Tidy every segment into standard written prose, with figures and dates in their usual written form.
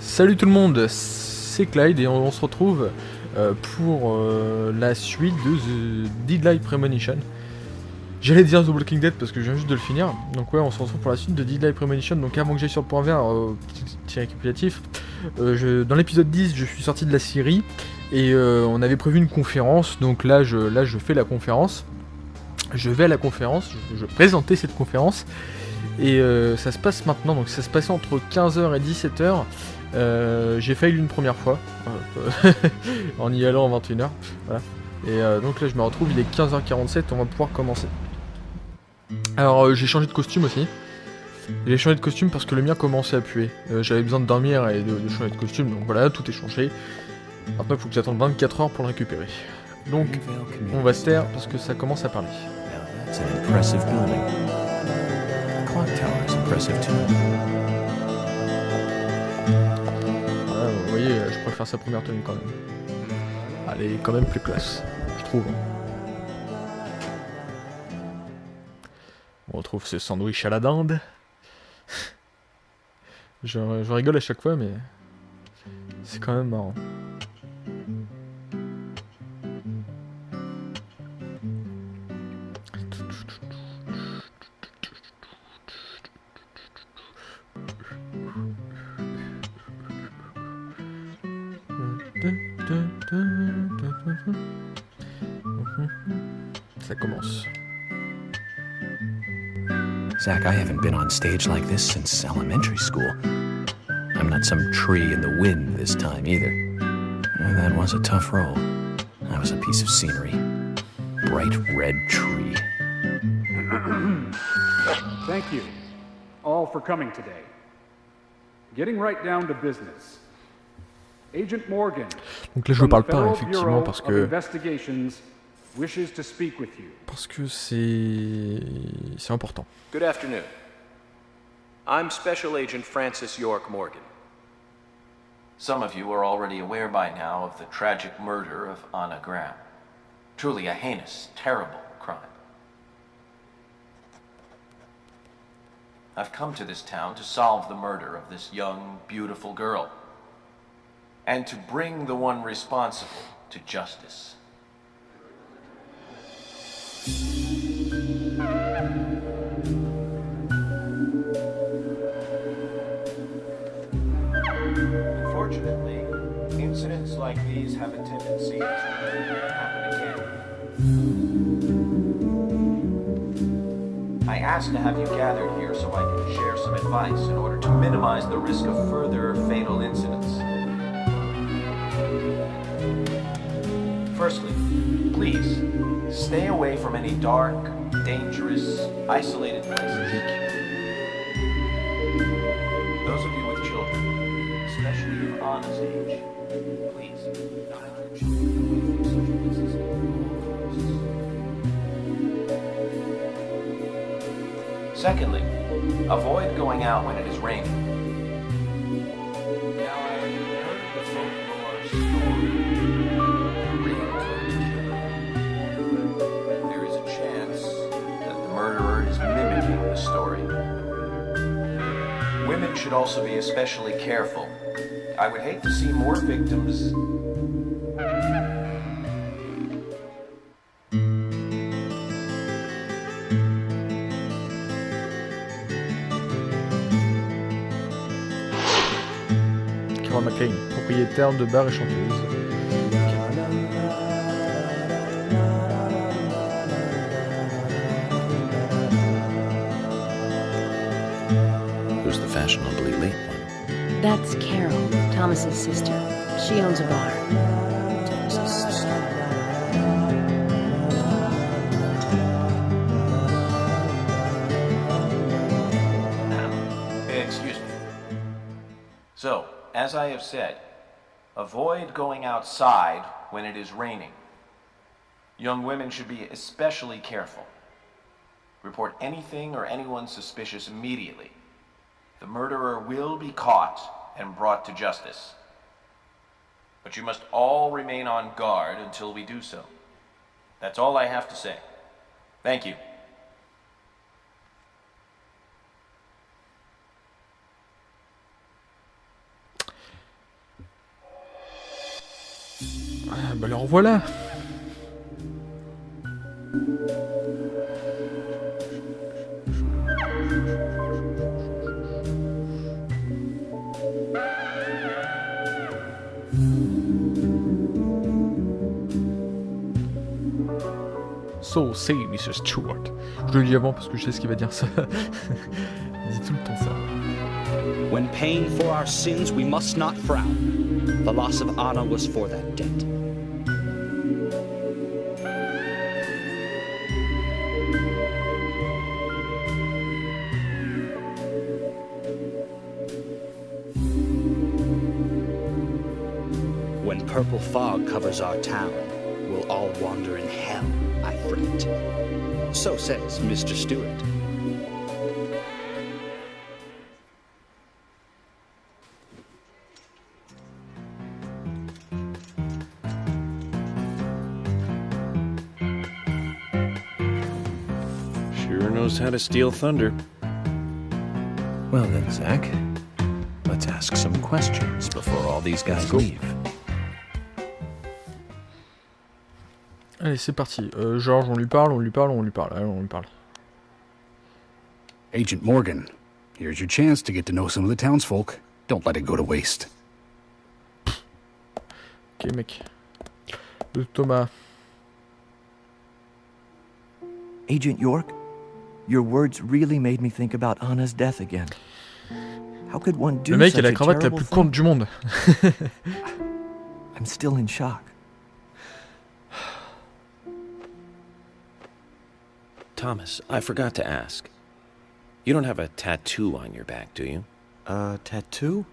Salut tout le monde, c'est Clyde et on se retrouve pour la suite de The Deadly Premonition. J'allais dire The Walking Dead parce que je viens juste de le finir. Donc ouais, on se retrouve pour la suite de Deadly Premonition. Donc avant que j'aille sur le point vert, petit récapitulatif, dans l'épisode 10, je suis sorti de la Syrie et on avait prévu une conférence. Donc là, je fais la conférence. Je vais à la conférence, je présentais cette conférence. Et ça se passe maintenant, donc ça se passait entre 15h et 17h. J'ai fail une première fois en y allant à 21h. Voilà. Et donc là je me retrouve, il est 15h47, on va pouvoir commencer. Alors j'ai changé de costume aussi. J'ai changé de costume parce que le mien commençait à puer. J'avais besoin de dormir et de changer de costume, donc voilà, tout est changé. Maintenant il faut que j'attende 24 heures pour le récupérer. Donc on va se taire parce que ça commence à parler. Vous voyez, je préfère sa première tenue quand même. Elle est quand même plus classe, je trouve. On retrouve ce sandwich à la dinde. je rigole à chaque fois, mais c'est quand même marrant. Ça commence. Zach, I haven't been on stage like this since elementary school. I'm not some tree in the wind this time either. That was a tough role. I was a piece of scenery. Bright red tree. Thank you all for coming today. Getting right down to business. Agent Morgan. Donc là je ne parle pas effectivement parce que c'est important. Good afternoon. I'm Special Agent Francis York Morgan. Some of you are already aware by now of the tragic murder of Anna Graham. Truly a heinous, terrible crime. I've come to this town to solve the murder of this young, beautiful girl, and to bring the one responsible to justice. Unfortunately, incidents like these have a tendency to happen again. I asked to have you gathered here so I can share some advice in order to minimize the risk of further fatal incidents. Firstly, please, stay away from any dark, dangerous, isolated places. Those of you with children, especially of Anna's age, please, not let your children away from such places at all costs. Secondly, avoid going out when it is raining. Now, I have heard the folklore story. There is a chance that the murderer is mimicking the story. Women should also be especially careful. I would hate to see more victims. Kira McLean, propriétaire de bar et chanteuse. fashionably late one. That's Carol, Thomas's sister. She owns a bar. Excuse me. So, as I have said, avoid going outside when it is raining. Young women should be especially careful. Report anything or anyone suspicious immediately. The murderer will be caught and brought to justice. But you must all remain on guard until we do so. That's all I have to say. Thank you. Ah, bah le revoilà. So say, Mr. Stewart. Je le dis avant parce que je sais ce qu'il va dire ça. Il dit tout le temps ça. When paying for our sins, we must not frown. The loss of Anna was for that debt. When purple fog covers our town, we'll all wander in hell, I fret. So says Mr. Stewart. Sure knows how to steal thunder. Well then, Zach, let's ask some questions before all these guys leave. Allez, c'est parti. George, on lui parle. Allez, on lui parle. Agent Morgan, here's your chance to get to know some of the townsfolk. Don't let it go to waste. Ok, mec. Le Thomas. Agent York, your words really made me think about Anna's death again. How could one do Le mec such a la a cravate la terrible plus thing? courte du monde. I'm still in shock. Thomas, I forgot to ask. You don't have a tattoo on your back, do you? Tattoo?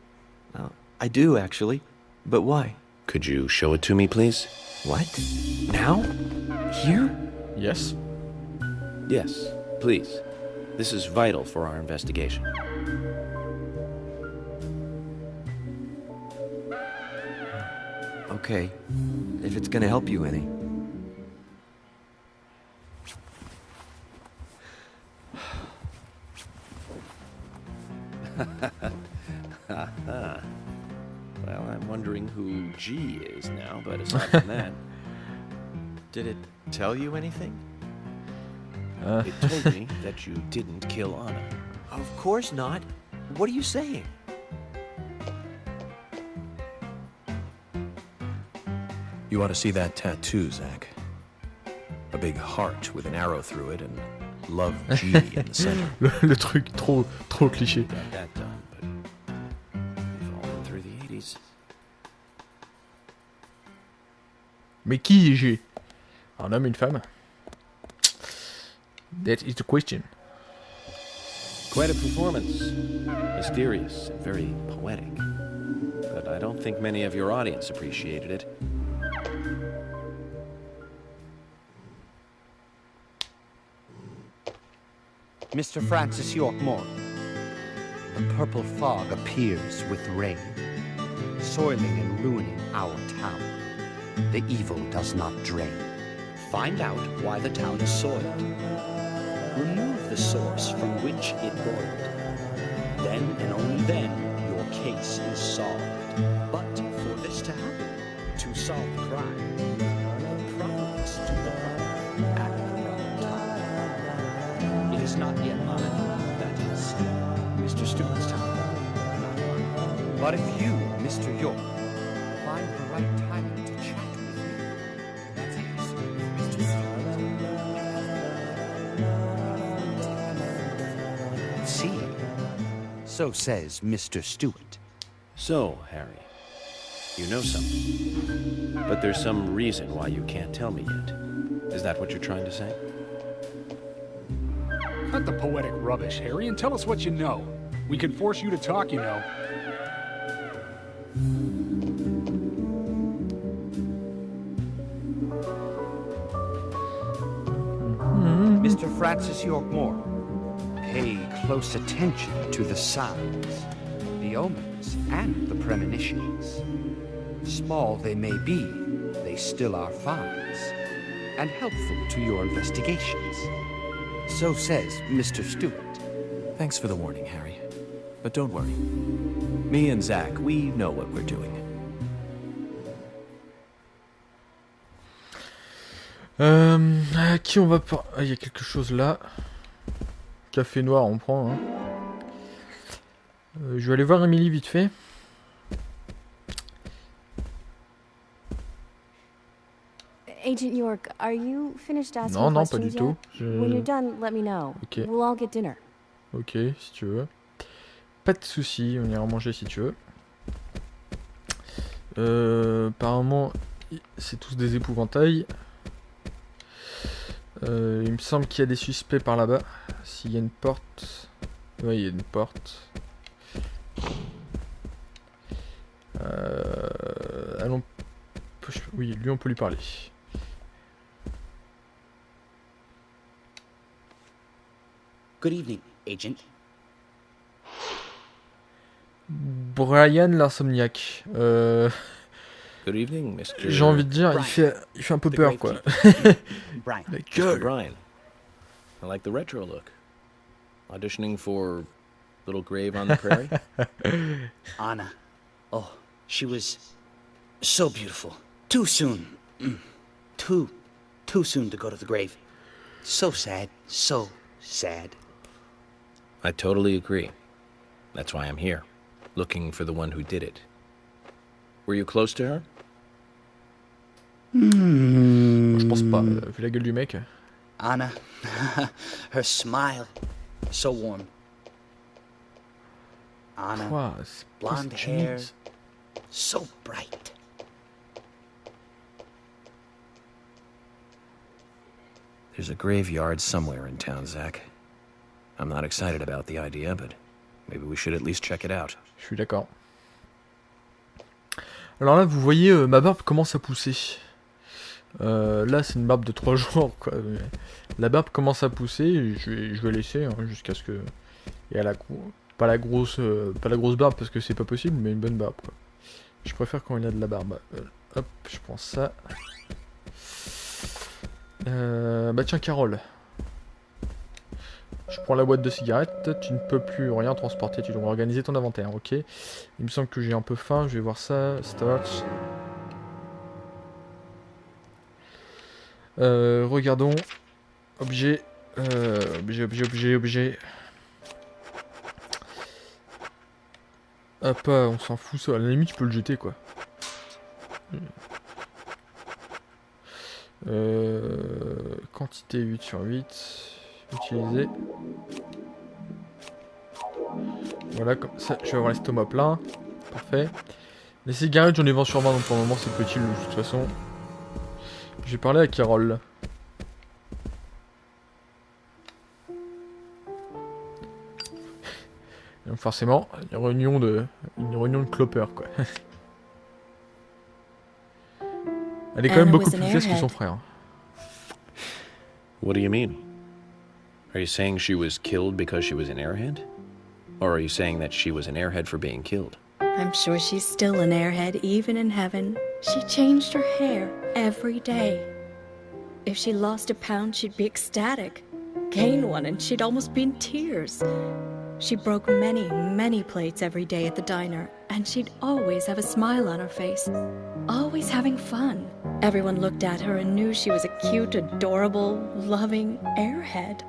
I do, actually. But why? Could you show it to me, please? What? Now? Here? Yes. Yes, please. This is vital for our investigation. Okay. If it's gonna help you any. Well, I'm wondering who G is now, but aside from that, Did it tell you anything? it told me that you didn't kill Anna. Of course not. What are you saying? You ought to see that tattoo, Zach. A big heart with an arrow through it and love G in the center. Le truc trop cliché. Got that done, but we've all been through the 80s. Mais qui est G? Un homme, une femme? That is the question. Quite a performance. Mysterious and very poetic. But I don't think many of your audience appreciated it. Mr. Francis York Morgan. The purple fog appears with rain, soiling and ruining our town. The evil does not drain. Find out why the town is soiled. Remove the source from which it boiled. Then and only then your case is solved. But for this to happen, to solve the crime, properties to the proper at the proper time. It is not yet mine, that is, Mr. Stewart's time, not mine. But if you, Mr. York, find the right timing to chat with me, that is, Mr. Stewart, see, So says Mr. Stewart. So, Harry, you know something. But there's some reason why you can't tell me yet. Is that what you're trying to say? Cut the poetic rubbish, Harry, and tell us what you know. We can force you to talk, you know. Mr. Francis York Moore, pay close attention to the signs, the omens, and the premonitions. Small they may be, they still are finds, and helpful to your investigations. So says Mr. Stewart. Thanks for the warning, Harry. But don't worry. Me and Zach, we know what we're doing. À qui on va pas... Ah, il y a quelque chose là. Café noir, on prend. Hein. Je vais aller voir Emily vite fait. Agent York, are you finished asking Non, non, pas questions du tout. yet? When you're done, let me know. Ok. We'll all get dinner. Ok, si tu veux. Pas de soucis, on ira manger si tu veux. Apparemment, c'est tous des épouvantails. Il me semble qu'il y a des suspects par là-bas. S'il y a une porte... Oui, il y a une porte. Allons... Oui, lui on peut lui parler. Good evening, Agent. Brian l'insomniaque. Good evening, Mr. J'ai envie de dire, Brian. il fait un peu peur quoi. Brian. La Mr. gueule. Brian. I like the retro look. Auditioning for Little Grave on the Prairie? Anna. Oh, she was so beautiful. Too soon. Too soon to go to the grave. So sad. So sad. I totally agree. That's why I'm here, looking for the one who did it. Were you close to her? Je pense pas, vu la gueule du mec. Anna. Her smile. So warm. Anna. Quoi, c'est quoi Blonde cette hair. chemise? So bright. There's a graveyard somewhere in town, Zach. I'm not excited about the idea, but maybe we should at least check it out. Je suis d'accord. Alors là, vous voyez, ma barbe commence à pousser. Là, c'est une barbe de 3 jours, quoi. Mais la barbe commence à pousser, et je vais laisser hein, jusqu'à ce que... Et pas la grosse barbe, parce que c'est pas possible, mais une bonne barbe, quoi. Je préfère quand il a de la barbe. Hop, je prends ça. Bah tiens, Carole. Je prends la boîte de cigarettes, tu ne peux plus rien transporter, tu dois organiser ton inventaire, ok. Il me semble que j'ai un peu faim, je vais voir ça. Start. Regardons. Objet. Objet. Hop, on s'en fout ça. À la limite, tu peux le jeter quoi. Quantité 8 sur 8. Utiliser. Voilà, comme ça, je vais avoir l'estomac plein. Parfait. Les cigarettes, j'en ai 20 sur 20, donc pour le moment, c'est petit, de toute façon. Je vais parler à Carole. Donc forcément, une réunion de clopeurs, quoi. Elle est quand même beaucoup plus classe que son frère. What do you mean? Are you saying she was killed because she was an airhead? Or are you saying that she was an airhead for being killed? I'm sure she's still an airhead even in heaven. She changed her hair every day. If she lost a pound, she'd be ecstatic. Gain one and she'd almost be in tears. She broke many, many plates every day at the diner, and she'd always have a smile on her face. Always having fun. Everyone looked at her and knew she was a cute, adorable, loving airhead.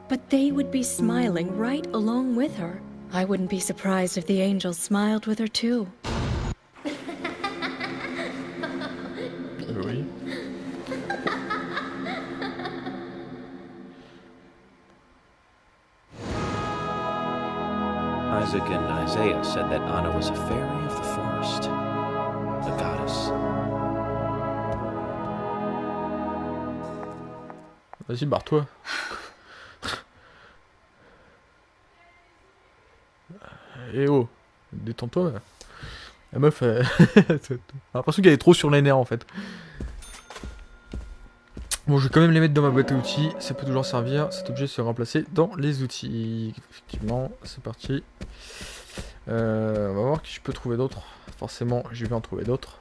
But they would be smiling right along with her. I wouldn't be surprised if the angels smiled with her too. Oui. Isaac and Isaiah said that Anna was a fairy of the forest. A goddess. Vas-y, barre-toi. Eh oh, détends-toi. La meuf, j'ai l'impression qu'elle est trop sur les nerfs en fait. Bon, je vais quand même les mettre dans ma boîte à outils, ça peut toujours servir. Cet objet sera remplacé dans les outils. Effectivement, c'est parti. On va voir qui je peux trouver d'autres. Forcément, je vais en trouver d'autres.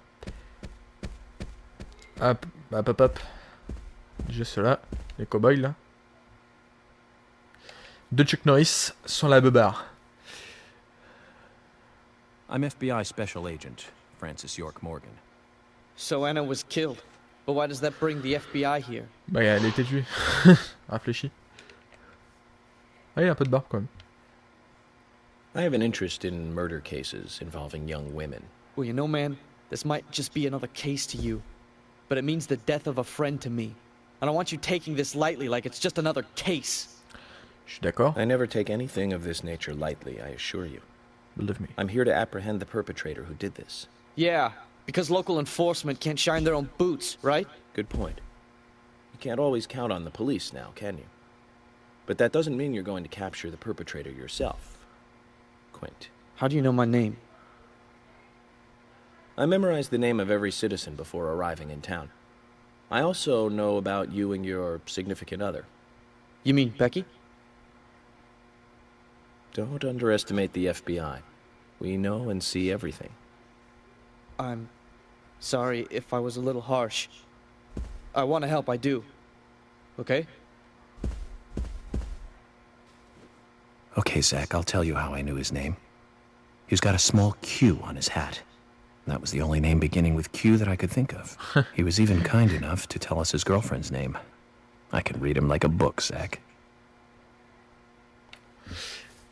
Hop, hop, hop, hop. Déjà ceux-là, les cow-boys là. De Chuck Norris sur la beubare. I'm FBI Special Agent Francis York Morgan. So Anna was killed. But why does that bring the FBI here? Bah, elle a été tuée. Réfléchis. Ah, il y a un peu de barbe quand même. I have an interest in murder cases involving young women. Well, you know, man, this might just be another case to you. But it means the death of a friend to me. I don't want you taking this lightly like it's just another case. Je suis d'accord. I never take anything of this nature lightly, I assure you. Believe me. I'm here to apprehend the perpetrator who did this. Yeah, because local enforcement can't shine their own boots, right? Good point. You can't always count on the police now, can you? But that doesn't mean you're going to capture the perpetrator yourself. Quint. How do you know my name? I memorized the name of every citizen before arriving in town. I also know about you and your significant other. You mean Becky? Don't underestimate the FBI. We know and see everything. I'm sorry if I was a little harsh. I want to help, I do. Okay? Okay, Zach, I'll tell you how I knew his name. He's got a small Q on his hat. That was the only name beginning with Q that I could think of. He was even kind enough to tell us his girlfriend's name. I could read him like a book, Zach.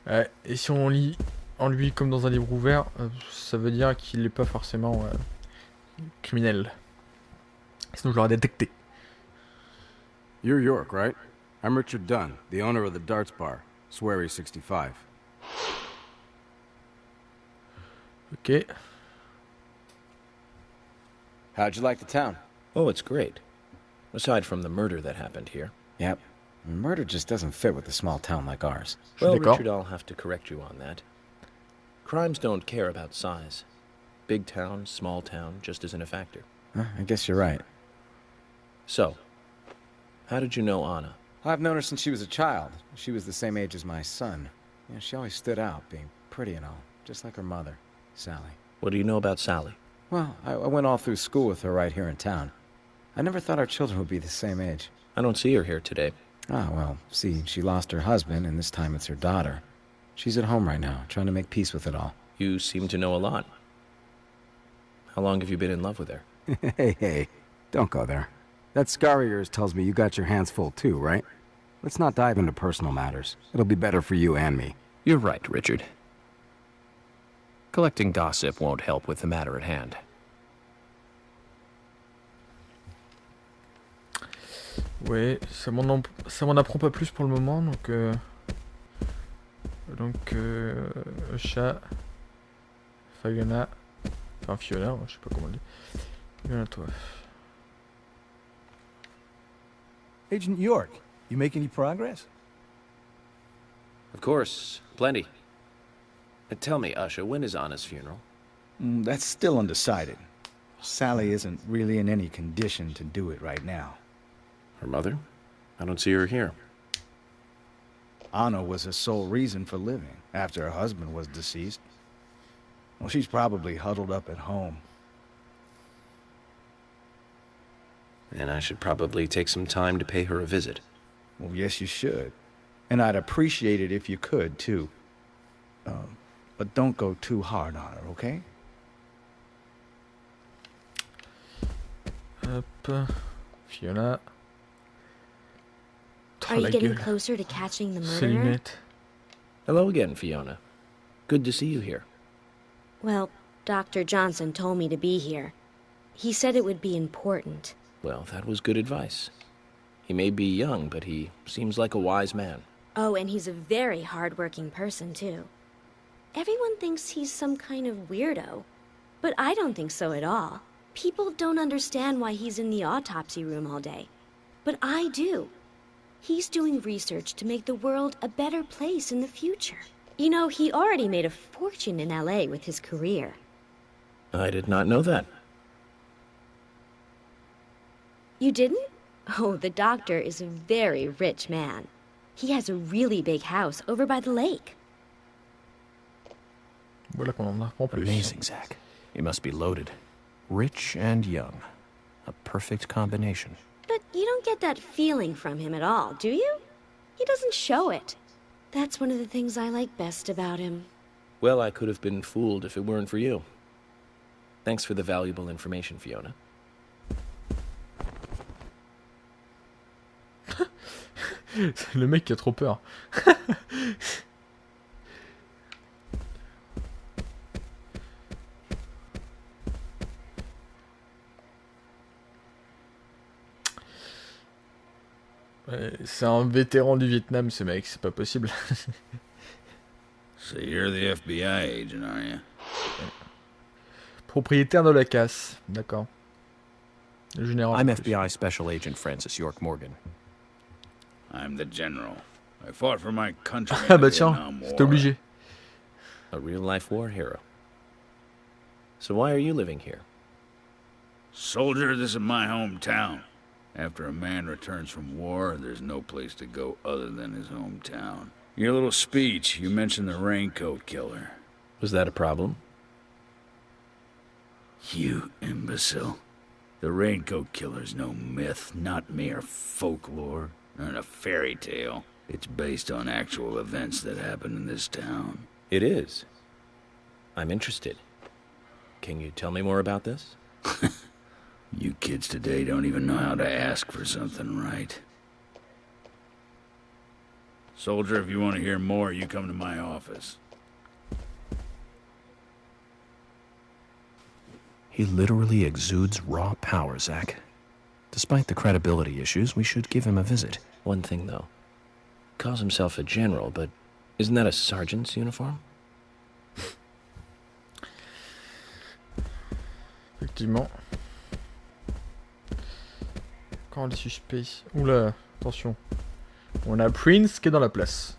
Ouais, et si on lit en lui comme dans un livre ouvert, ça veut dire qu'il n'est pas forcément criminel. Sinon je l'aurais détecté. You're York, right? I'm Richard Dunn, the owner of the darts bar, Swery 65. Ok. How'd you like the town? Oh, it's great. Aside from the murder that happened here. Yep. Murder just doesn't fit with a small town like ours. Well, Richard, I'll have to correct you on that. Crimes don't care about size. Big town, small town, just isn't a factor. I guess you're right. So, how did you know Anna? I've known her since she was a child. She was the same age as my son. You know, she always stood out, being pretty and all, just like her mother, Sally. What do you know about Sally? Well, I went all through school with her right here in town. I never thought our children would be the same age. I don't see her here today. Ah, well, see, she lost her husband, and this time it's her daughter. She's at home right now, trying to make peace with it all. You seem to know a lot. How long have you been in love with her? Hey, don't go there. That scar of yours tells me you got your hands full too, right? Let's not dive into personal matters. It'll be better for you and me. You're right, Richard. Collecting gossip won't help with the matter at hand. Ouais, ça m'en apprend pas plus pour le moment, donc chat, Fiona, enfin Fiona, je sais pas comment on dit. Fiona, toi. Agent York, you make any progress? Of course, plenty. Tell me, Usha, when is Anna's funeral? That's still undecided. Sally isn't really in any condition to do it right now. Her mother? I don't see her here. Anna was her sole reason for living after her husband was deceased. Well, she's probably huddled up at home. And I should probably take some time to pay her a visit. Well, yes, you should. And I'd appreciate it if you could, too. But don't go too hard on her, okay? Hop, Fiona. Are you getting closer to catching the murderer? Hello again, Fiona. Good to see you here. Well, Dr. Johnson told me to be here. He said it would be important. Well, that was good advice. He may be young, but he seems like a wise man. Oh, and he's a very hard-working person, too. Everyone thinks he's some kind of weirdo, but I don't think so at all. People don't understand why he's in the autopsy room all day, but I do. He's doing research to make the world a better place in the future. You know, he already made a fortune in LA with his career. I did not know that. You didn't? Oh, the doctor is a very rich man. He has a really big house over by the lake. Voilà qu'on en apprend plus. Amazing, Zach. You must be loaded. Rich and young. A perfect combination. But you don't get that feeling from him at all, do you? He doesn't show it. That's one of the things I like best about him. Well, I could have been fooled if it weren't for you. Thanks for the valuable information, Fiona. Le mec qui a trop peur. Ouais, c'est un vétéran du Vietnam, ce mec, c'est pas possible. So you're the FBI agent, are you? Propriétaire de la casse, d'accord. Le général. I'm FBI Special Agent Francis York Morgan. I'm the general. I fought for my country in Ah the bah tiens, Vietnam War. c'était obligé. A real-life war hero. So why are you living here? Soldier, this is my hometown. After a man returns from war, there's no place to go other than his hometown. Your little speech, you mentioned the raincoat killer. Was that a problem? You imbecile. The raincoat killer's no myth, not mere folklore, not a fairy tale. It's based on actual events that happened in this town. It is. I'm interested. Can you tell me more about this? You kids today don't even know how to ask for something right. Soldier, if you want to hear more, you come to my office. He literally exudes raw power, Zach. Despite the credibility issues, we should give him a visit. One thing, though. Calls himself a general, but isn't that a sergeant's uniform? Effectivement. Encore les suspects. Oula, attention. On a Prince qui est dans la place.